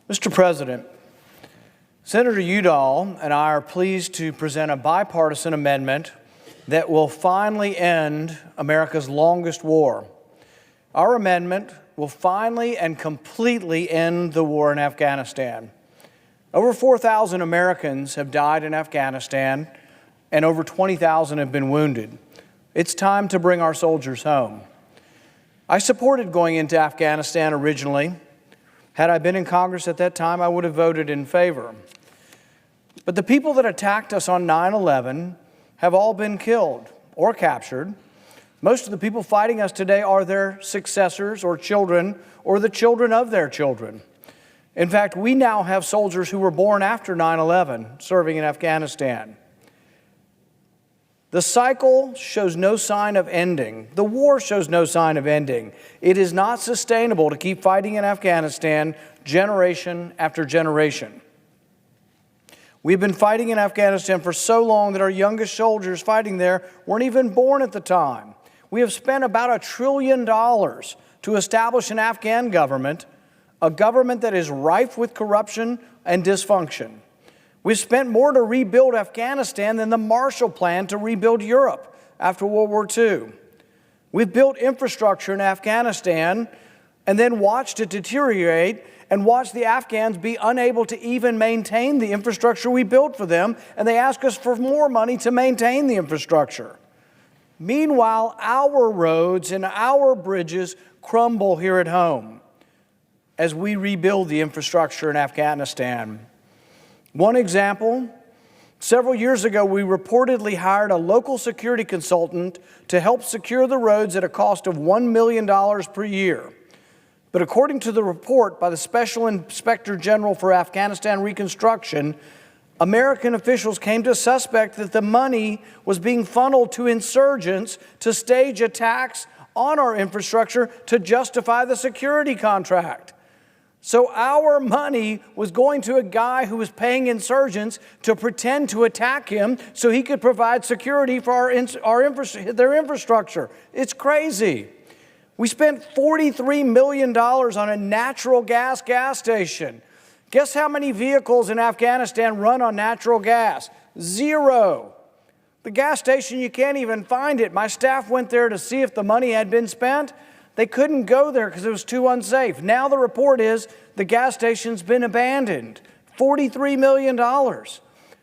Mr. President, Senator Udall and I are pleased to present a bipartisan amendment that will finally end America's longest war. Our amendment will finally and completely end the war in Afghanistan. Over 4,000 Americans have died in Afghanistan, and over 20,000 have been wounded. It's time to bring our soldiers home. I supported going into Afghanistan originally. Had I been in Congress at that time, I would have voted in favor. But the people that attacked us on 9/11 have all been killed or captured. Most of the people fighting us today are their successors or children or the children of their children. In fact, we now have soldiers who were born after 9/11 serving in Afghanistan. The cycle shows no sign of ending. The war shows no sign of ending. It is not sustainable to keep fighting in Afghanistan generation after generation. We've been fighting in Afghanistan for so long that our youngest soldiers fighting there weren't even born at the time. We have spent about $1 trillion to establish an Afghan government, a government that is rife with corruption and dysfunction. We've spent more to rebuild Afghanistan than the Marshall Plan to rebuild Europe after World War II. We've built infrastructure in Afghanistan and then watched it deteriorate and watched the Afghans be unable to even maintain the infrastructure we built for them, and they ask us for more money to maintain the infrastructure. Meanwhile, our roads and our bridges crumble here at home as we rebuild the infrastructure in Afghanistan. One example, several years ago, we reportedly hired a local security consultant to help secure the roads at a cost of $1 million per year. But according to the report by the Special Inspector General for Afghanistan Reconstruction, American officials came to suspect that the money was being funneled to insurgents to stage attacks on our infrastructure to justify the security contract. So our money was going to a guy who was paying insurgents to pretend to attack him so he could provide security for their infrastructure. It's crazy. We spent $43 million on a natural gas station. Guess how many vehicles in Afghanistan run on natural gas? 0. The gas station, you can't even find it. My staff went there to see if the money had been spent. They couldn't go there because it was too unsafe. Now the report is the gas station's been abandoned. $43 million.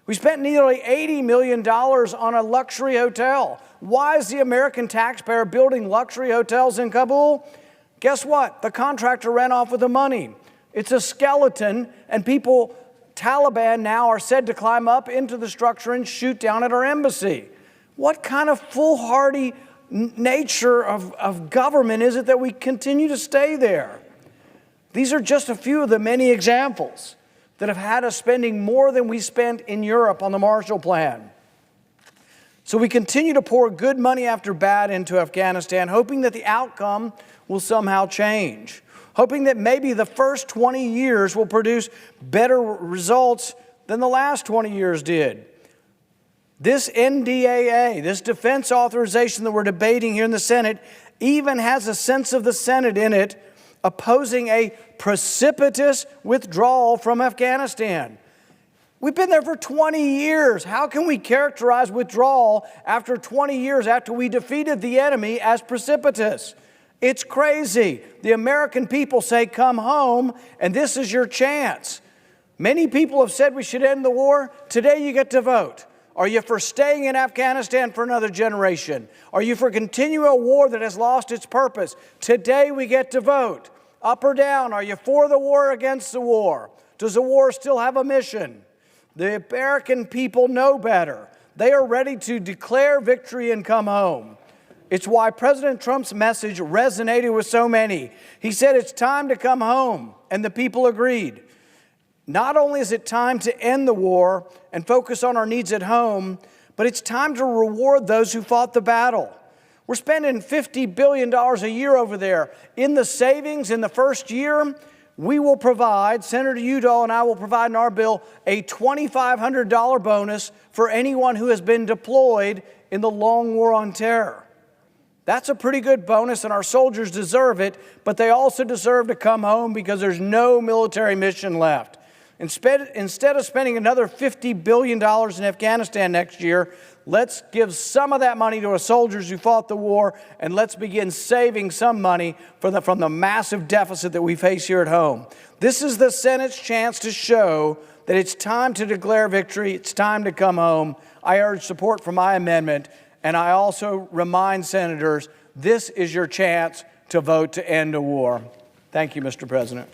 We spent nearly $80 million on a luxury hotel. Why is the American taxpayer building luxury hotels in Kabul? Guess what? The contractor ran off with the money. It's a skeleton, and Taliban now are said to climb up into the structure and shoot down at our embassy. What kind of foolhardy nature of government is it that we continue to stay there? These are just a few of the many examples that have had us spending more than we spent in Europe on the Marshall Plan. So we continue to pour good money after bad into Afghanistan, hoping that the outcome will somehow change, hoping that maybe the first 20 years will produce better results than the last 20 years did. This NDAA, this defense authorization that we're debating here in the Senate, even has a sense of the Senate in it, opposing a precipitous withdrawal from Afghanistan. We've been there for 20 years. How can we characterize withdrawal after 20 years after we defeated the enemy as precipitous? It's crazy. The American people say, come home, and this is your chance. Many people have said we should end the war. Today you get to vote. Are you for staying in Afghanistan for another generation? Are you for continuing a war that has lost its purpose? Today we get to vote. Up or down, are you for the war or against the war? Does the war still have a mission? The American people know better. They are ready to declare victory and come home. It's why President Trump's message resonated with so many. He said it's time to come home, and the people agreed. Not only is it time to end the war and focus on our needs at home, but it's time to reward those who fought the battle. We're spending $50 billion a year over there. In the savings in the first year, we will provide, Senator Udall and I will provide in our bill, a $2,500 bonus for anyone who has been deployed in the long war on terror. That's a pretty good bonus, and our soldiers deserve it, but they also deserve to come home because there's no military mission left. Instead of spending another $50 billion in Afghanistan next year, let's give some of that money to our soldiers who fought the war, and let's begin saving some money from the massive deficit that we face here at home. This is the Senate's chance to show that it's time to declare victory. It's time to come home. I urge support for my amendment, and I also remind senators, this is your chance to vote to end a war. Thank you, Mr. President.